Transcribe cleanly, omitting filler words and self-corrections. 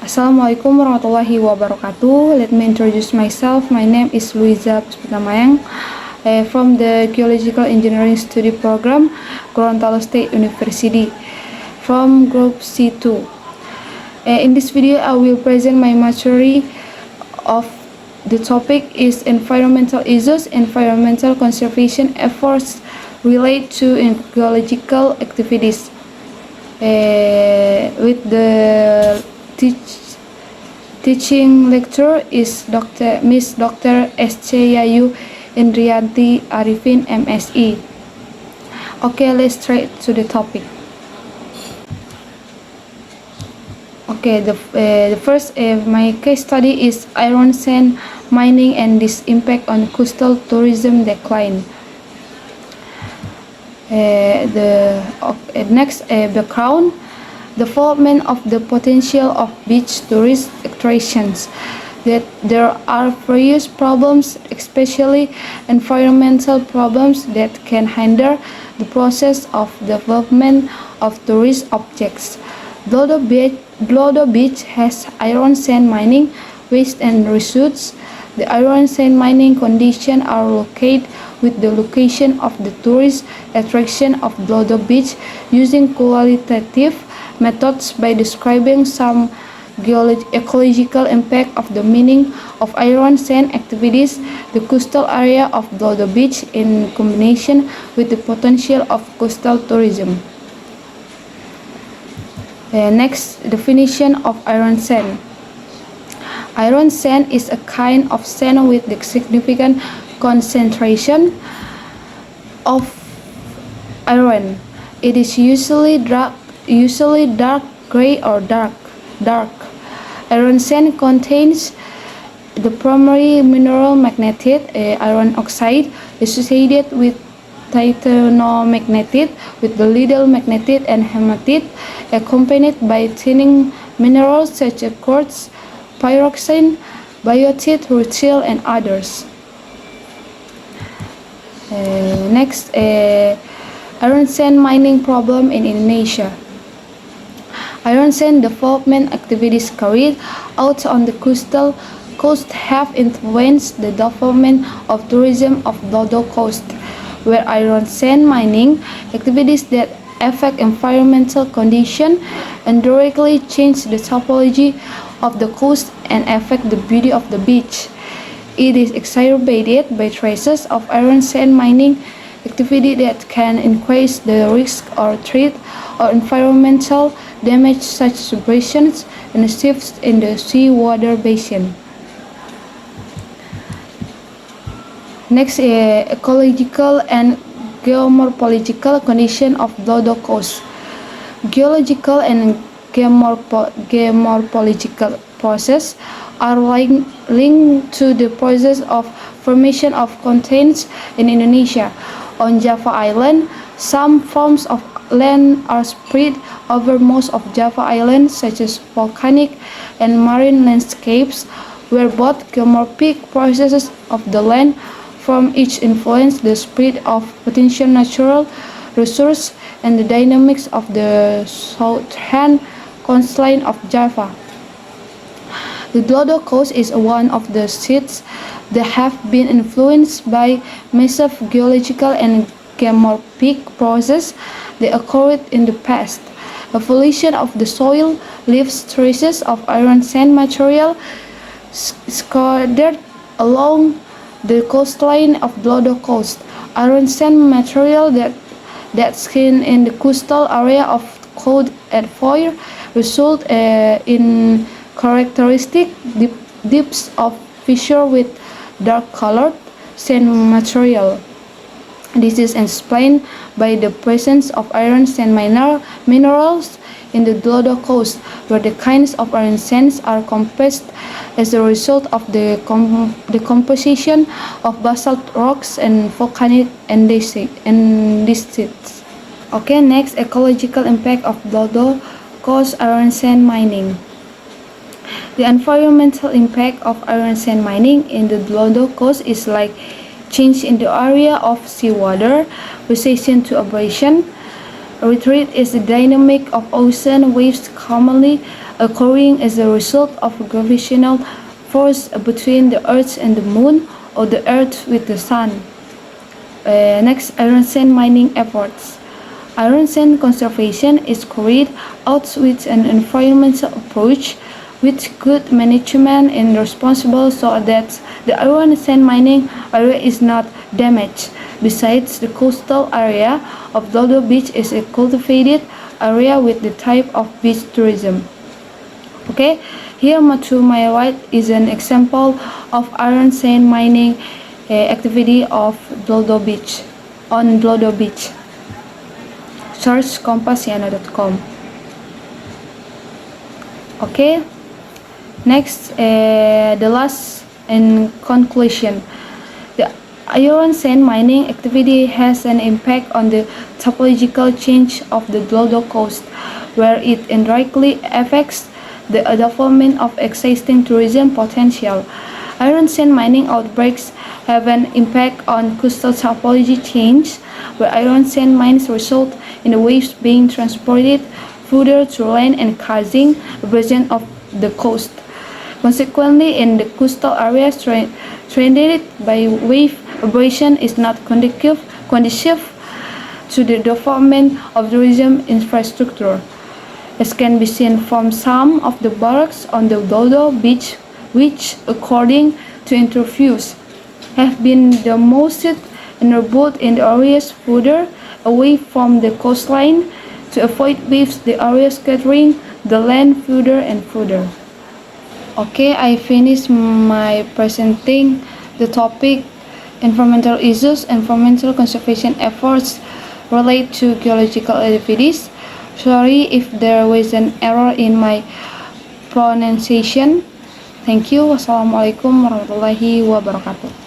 Assalamualaikum warahmatullahi wabarakatuh. Let me introduce myself. My name is Luizah Puspita Mayang from the Geological Engineering Study Program, Gorontalo State University from Group C2. In this video, I will present my material of the topic is environmental issues, environmental conservation efforts relate to geological activities. With the teaching lecturer is Miss Dr. S.C. Yayu Indrianti Arifin, MSE. Okay, let's straight to the topic. Okay, the first my case study is iron sand mining and this impact on coastal tourism decline. Next background, development of the potential of beach tourist attractions. That there are various problems, especially environmental problems, that can hinder the process of development of tourist objects. Blodo Beach has iron sand mining, waste and residues. The iron sand mining conditions are located with the location of the tourist attraction of Blodo Beach using qualitative methods by describing some ecological impact of the mining of iron sand activities, the coastal area of Blodo Beach in combination with the potential of coastal tourism. Next, definition of iron sand. Iron sand is a kind of sand with the significant concentration of iron. It is usually dark gray or dark. Iron sand contains the primary mineral magnetite, iron oxide, associated with titanomagnetite, with the little magnetite and hematite, accompanied by thinning minerals such as quartz, pyroxene, biotite, rutile, and others. Next, iron sand mining problem in Indonesia. Iron sand development activities carried out on the coast have influenced the development of tourism of Blodo Coast, where iron sand mining activities that affect environmental conditions and directly change the topology of the coast and affect the beauty of the beach. It is exacerbated by traces of iron sand mining activity that can increase the risk or threat of environmental damage such as vibrations and shifts in the seawater basin. Next, ecological and geomorphological condition of Blodo Coast. Geological and geomorphological process are linked to the process of formation of continents in Indonesia. On Java Island, some forms of land are spread over most of Java Island, such as volcanic and marine landscapes, where both geomorphic processes of the land from each influence the spread of potential natural resources and the dynamics of the southern coastline of Java. The Blodo Coast is one of the sites that have been influenced by massive geological and geomorphic processes that occurred in the past. Evolution of the soil leaves traces of iron sand material scattered along the coastline of Blodo Coast. Iron sand material that's seen in the coastal area of cold and fire result in characteristic dips of fissure with dark-colored sand material. This is explained by the presence of iron sand minerals in the Blodo Coast, where the kinds of iron sands are compressed as a result of the composition of basalt rocks and volcanic andesites. Okay, next, ecological impact of Blodo Coast iron sand mining. The environmental impact of iron sand mining in the Blodo Coast is like change in the area of seawater, recession to abrasion. Retreat is the dynamic of ocean waves commonly occurring as a result of a gravitational force between the Earth and the Moon, or the Earth with the Sun. Next, iron sand mining efforts. Iron sand conservation is carried out with an environmental approach with good management and responsible so that the iron sand mining area is not damaged. Besides, the coastal area of Dodo Beach is a cultivated area with the type of beach tourism. Okay, here to my right is an example of iron sand mining activity of Dodo Beach on Dodo Beach. Search compassiano.com. Okay, next, the last and conclusion. The iron sand mining activity has an impact on the topological change of the Dodo coast, where it indirectly affects the development of existing tourism potential. Iron sand mining outbreaks have an impact on coastal topology change, where iron sand mines result in the waves being transported further to land and causing erosion of the coast. Consequently, in the coastal areas stranded by wave abrasion is not conducive to the development of tourism infrastructure, as can be seen from some of the barracks on the Dodo Beach, which, according to interviews, have been demolished and rebuilt in the areas further away from the coastline to avoid waves the area scattering the land further and further. Okay, I finished my presenting the topic environmental issues, environmental conservation efforts relate to geological activities. Sorry if there was an error in my pronunciation. Thank you. Wassalamualaikum warahmatullahi wabarakatuh.